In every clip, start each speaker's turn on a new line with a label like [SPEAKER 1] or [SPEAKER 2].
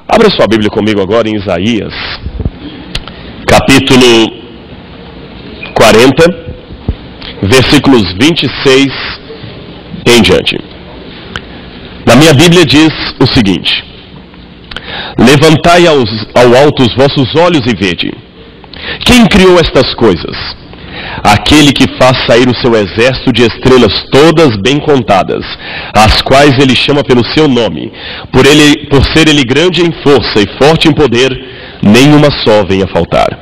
[SPEAKER 1] Abra sua Bíblia comigo agora em Isaías, capítulo 40, versículos 26 em diante. Na minha Bíblia diz o seguinte: levantai ao alto os vossos olhos e vede. Quem criou estas coisas? Aquele que faz sair o seu exército de estrelas todas bem contadas, as quais ele chama pelo seu nome. Por ser ele grande em força e forte em poder, nenhuma só venha faltar.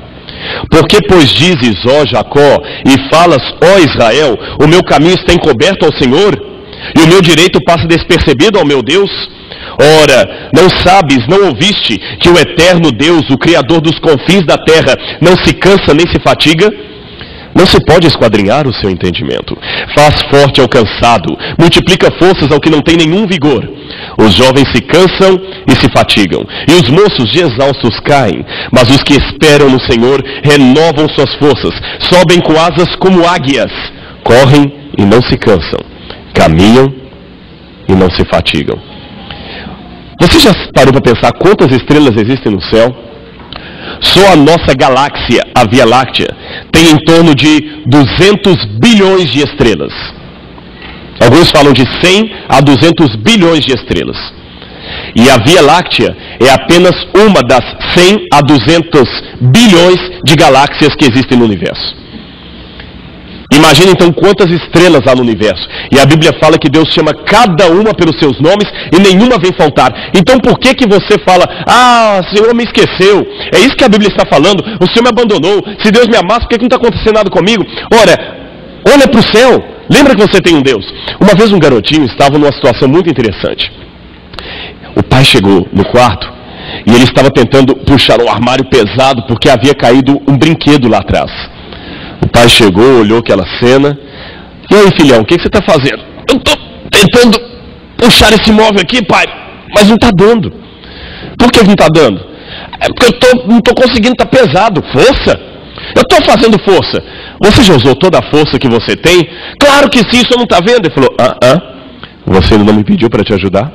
[SPEAKER 1] Porque, pois, dizes, ó Jacó, e falas, ó Israel, o meu caminho está encoberto ao Senhor, e o meu direito passa despercebido ao meu Deus? Ora, não sabes, não ouviste, que o eterno Deus, o Criador dos confins da terra, não se cansa nem se fatiga? Não se pode esquadrinhar o seu entendimento. Faz forte ao cansado, multiplica forças ao que não tem nenhum vigor. Os jovens se cansam e se fatigam, e os moços de exaustos caem. Mas os que esperam no Senhor renovam suas forças, sobem com asas como águias, correm e não se cansam, caminham e não se fatigam. Você já parou para pensar quantas estrelas existem no céu? Só a nossa galáxia, a Via Láctea, tem em torno de 200 bilhões de estrelas. Alguns falam de 100 a 200 bilhões de estrelas. E a Via Láctea é apenas uma das 100 a 200 bilhões de galáxias que existem no universo. Imagina então quantas estrelas há no universo. E a Bíblia fala que Deus chama cada uma pelos seus nomes e nenhuma vem faltar. Então por que você fala, o Senhor me esqueceu? É isso que a Bíblia está falando. O Senhor me abandonou. Se Deus me amasse, por que não está acontecendo nada comigo? Ora, olha para o céu. Lembra que você tem um Deus. Uma vez um garotinho estava numa situação muito interessante. O pai chegou no quarto e ele estava tentando puxar um armário pesado porque havia caído um brinquedo lá atrás. O pai chegou, olhou aquela cena. E aí, filhão, o que você está fazendo? Eu estou tentando puxar esse móvel aqui, pai, mas não está dando. Por que não está dando? É porque eu não estou conseguindo, está pesado. Força? Eu estou fazendo força. Você já usou toda a força que você tem? Claro que sim, você não está vendo. Ele falou, você não me pediu para te ajudar?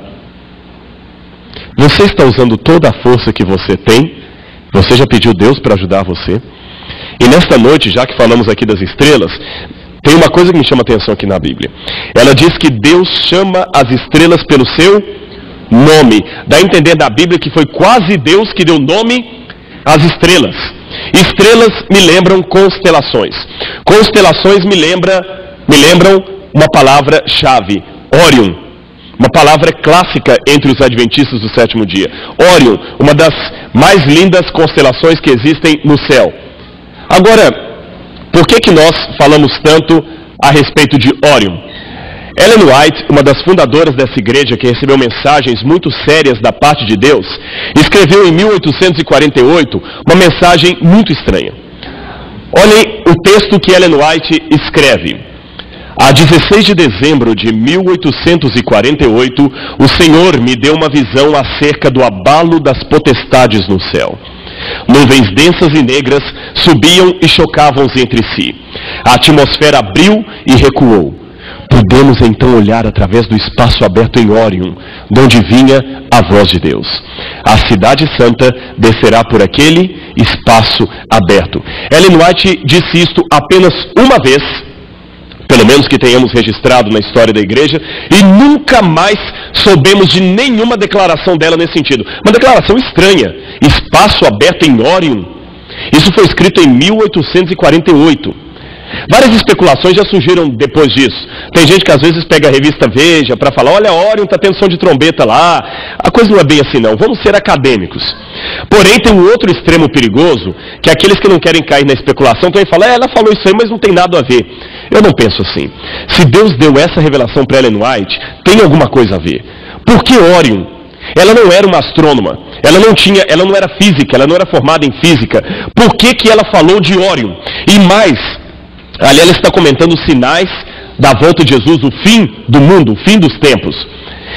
[SPEAKER 1] Você está usando toda a força que você tem? Você já pediu Deus para ajudar você? E nesta noite, já que falamos aqui das estrelas, tem uma coisa que me chama a atenção aqui na Bíblia. Ela diz que Deus chama as estrelas pelo seu nome. Dá a entender da Bíblia que foi quase Deus que deu nome às estrelas. Estrelas me lembram constelações. Constelações me lembram uma palavra-chave, Órion. Uma palavra clássica entre os adventistas do sétimo dia. Órion, uma das mais lindas constelações que existem no céu. Agora, por que nós falamos tanto a respeito de Órion? Ellen White, uma das fundadoras dessa igreja que recebeu mensagens muito sérias da parte de Deus, escreveu em 1848 uma mensagem muito estranha. Olhem o texto que Ellen White escreve. A 16 de dezembro de 1848, o Senhor me deu uma visão acerca do abalo das potestades no céu. Nuvens densas e negras subiam e chocavam-se entre si. A atmosfera abriu e recuou. Pudemos então olhar através do espaço aberto em Órion, de onde vinha a voz de Deus. A cidade santa descerá por aquele espaço aberto. Ellen White disse isto apenas uma vez, pelo menos que tenhamos registrado na história da igreja, e nunca mais soubemos de nenhuma declaração dela nesse sentido. Uma declaração estranha. Espaço aberto em Órion. Isso foi escrito em 1848. Várias especulações já surgiram depois disso. Tem gente que às vezes pega a revista Veja para falar, olha, Órion está tendo som de trombeta lá. A coisa não é bem assim não, vamos ser acadêmicos. Porém tem um outro extremo perigoso, que aqueles que não querem cair na especulação também falam, ela falou isso aí, mas não tem nada a ver. Eu não penso assim. Se Deus deu essa revelação para Ellen White, tem alguma coisa a ver. Por que Órion? Ela não era uma astrônoma, ela não era física, ela não era formada em física. Por que ela falou de Órion? E mais, ali ela está comentando os sinais da volta de Jesus, o fim do mundo, o fim dos tempos.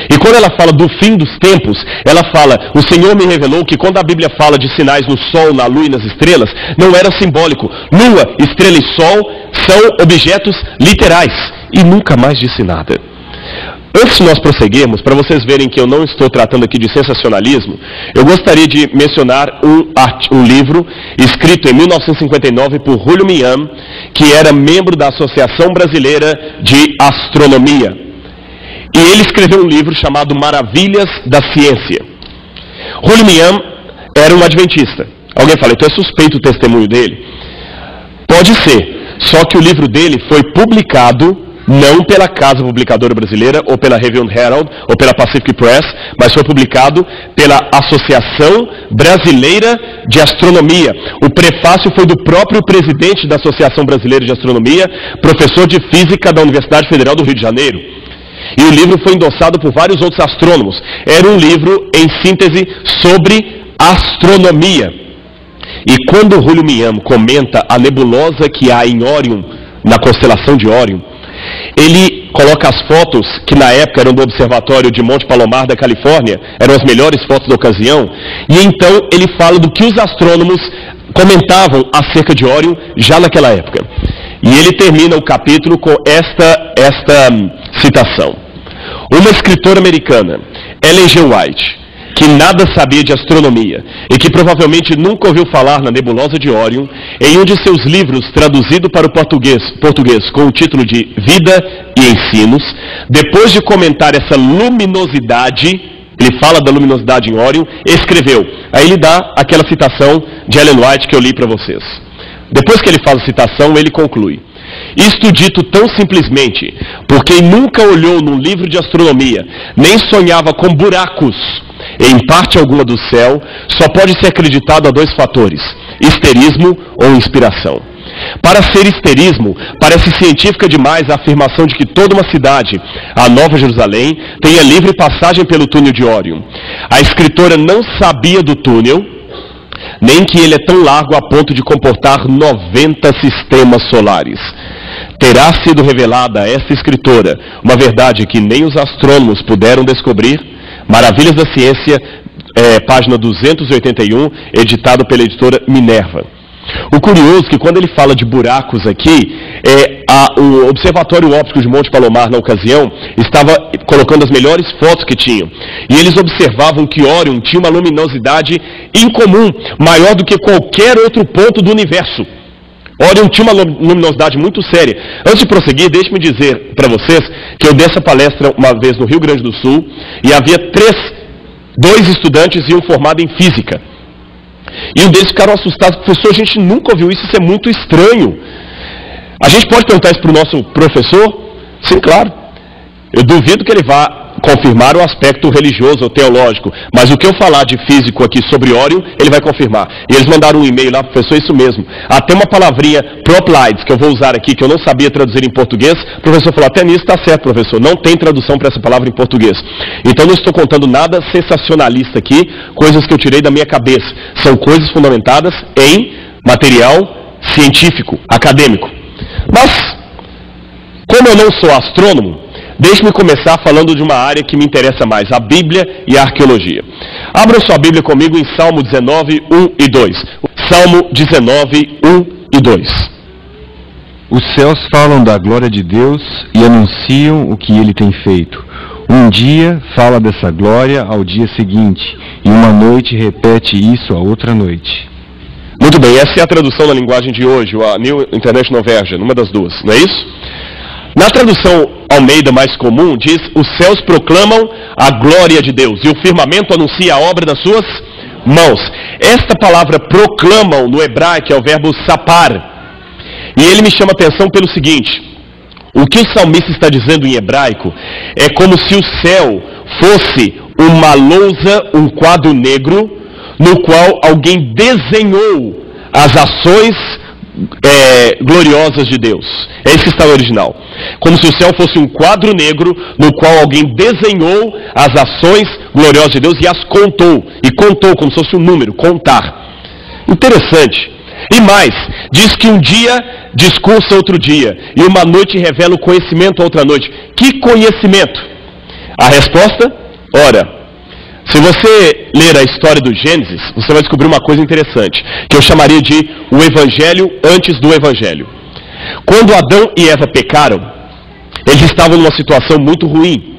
[SPEAKER 1] E quando ela fala do fim dos tempos, ela fala, o Senhor me revelou que quando a Bíblia fala de sinais no sol, na lua e nas estrelas, não era simbólico. Lua, estrela e sol são objetos literais. E nunca mais disse nada. Antes de nós prosseguirmos, para vocês verem que eu não estou tratando aqui de sensacionalismo, eu gostaria de mencionar um livro escrito em 1959 por Julio Millan, que era membro da Associação Brasileira de Astronomia. E ele escreveu um livro chamado Maravilhas da Ciência. Julio Millan era um adventista. Alguém fala, então é suspeito o testemunho dele? Pode ser, só que o livro dele foi publicado não pela Casa Publicadora Brasileira, ou pela Review and Herald, ou pela Pacific Press, mas foi publicado pela Associação Brasileira de Astronomia. O prefácio foi do próprio presidente da Associação Brasileira de Astronomia, professor de Física da Universidade Federal do Rio de Janeiro. E o livro foi endossado por vários outros astrônomos. Era um livro, em síntese, sobre astronomia. E quando Julio Millan comenta a nebulosa que há em Órion, na constelação de Órion, ele coloca as fotos que na época eram do observatório de Monte Palomar da Califórnia, eram as melhores fotos da ocasião, e então ele fala do que os astrônomos comentavam acerca de Órion já naquela época. E ele termina o capítulo com esta citação. Uma escritora americana, Ellen G. White, que nada sabia de astronomia e que provavelmente nunca ouviu falar na nebulosa de Órion, em um de seus livros traduzido para o português com o título de Vida e Ensinos, depois de comentar essa luminosidade, ele fala da luminosidade em Órion, escreveu. Aí ele dá aquela citação de Ellen White que eu li para vocês. Depois que ele faz a citação, ele conclui. Isto dito tão simplesmente, por quem nunca olhou num livro de astronomia, nem sonhava com buracos em parte alguma do céu, só pode ser acreditado a dois fatores: histerismo ou inspiração. Para ser histerismo, parece científica demais a afirmação de que toda uma cidade, a Nova Jerusalém, tenha livre passagem pelo túnel de Órion. A escritora não sabia do túnel, nem que ele é tão largo a ponto de comportar 90 sistemas solares. Terá sido revelada a esta escritora uma verdade que nem os astrônomos puderam descobrir? Maravilhas da Ciência, página 281, editado pela editora Minerva. O curioso é que quando ele fala de buracos aqui, o Observatório Óptico de Monte Palomar, na ocasião, estava colocando as melhores fotos que tinham. E eles observavam que Órion tinha uma luminosidade incomum, maior do que qualquer outro ponto do universo. Órion tinha uma luminosidade muito séria. Antes de prosseguir, deixe-me dizer para vocês que eu dei essa palestra uma vez no Rio Grande do Sul, e havia dois estudantes e um formado em física. E um deles ficaram assustados. Professor, a gente nunca ouviu isso, isso é muito estranho. A gente pode perguntar isso para o nosso professor? Sim, claro. Eu duvido que ele vá confirmar o aspecto religioso ou teológico, mas o que eu falar de físico aqui sobre Órion, ele vai confirmar. E eles mandaram um e-mail lá, professor, isso mesmo. Até uma palavrinha, proplides, que eu vou usar aqui, que eu não sabia traduzir em português, o professor falou, até nisso está certo, professor, não tem tradução para essa palavra em português. Então não estou contando nada sensacionalista aqui, coisas que eu tirei da minha cabeça. São coisas fundamentadas em material científico, acadêmico. Mas, como eu não sou astrônomo, deixe-me começar falando de uma área que me interessa mais, a Bíblia e a arqueologia. Abra sua Bíblia comigo em Salmo 19, 1 e 2. Salmo 19, 1 e 2.
[SPEAKER 2] Os céus falam da glória de Deus e anunciam o que ele tem feito. Um dia fala dessa glória ao dia seguinte, e uma noite repete isso a outra noite.
[SPEAKER 1] Muito bem, essa é a tradução na linguagem de hoje, a New International Version, uma das duas, não é isso? Na tradução Almeida mais comum, diz, os céus proclamam a glória de Deus, e o firmamento anuncia a obra das suas mãos. Esta palavra proclamam no hebraico é o verbo sapar. E ele me chama a atenção pelo seguinte, o que o salmista está dizendo em hebraico é como se o céu fosse uma lousa, um quadro negro, no qual alguém desenhou as ações gloriosas de Deus. É isso que está no original. Como se o céu fosse um quadro negro no qual alguém desenhou as ações gloriosas de Deus e as contou. E contou como se fosse um número, contar. Interessante. E mais, diz que um dia discursa outro dia, e uma noite revela o conhecimento a outra noite. Que conhecimento? A resposta? Ora, se você ler a história do Gênesis, você vai descobrir uma coisa interessante, que eu chamaria de o Evangelho antes do Evangelho. Quando Adão e Eva pecaram, eles estavam numa situação muito ruim.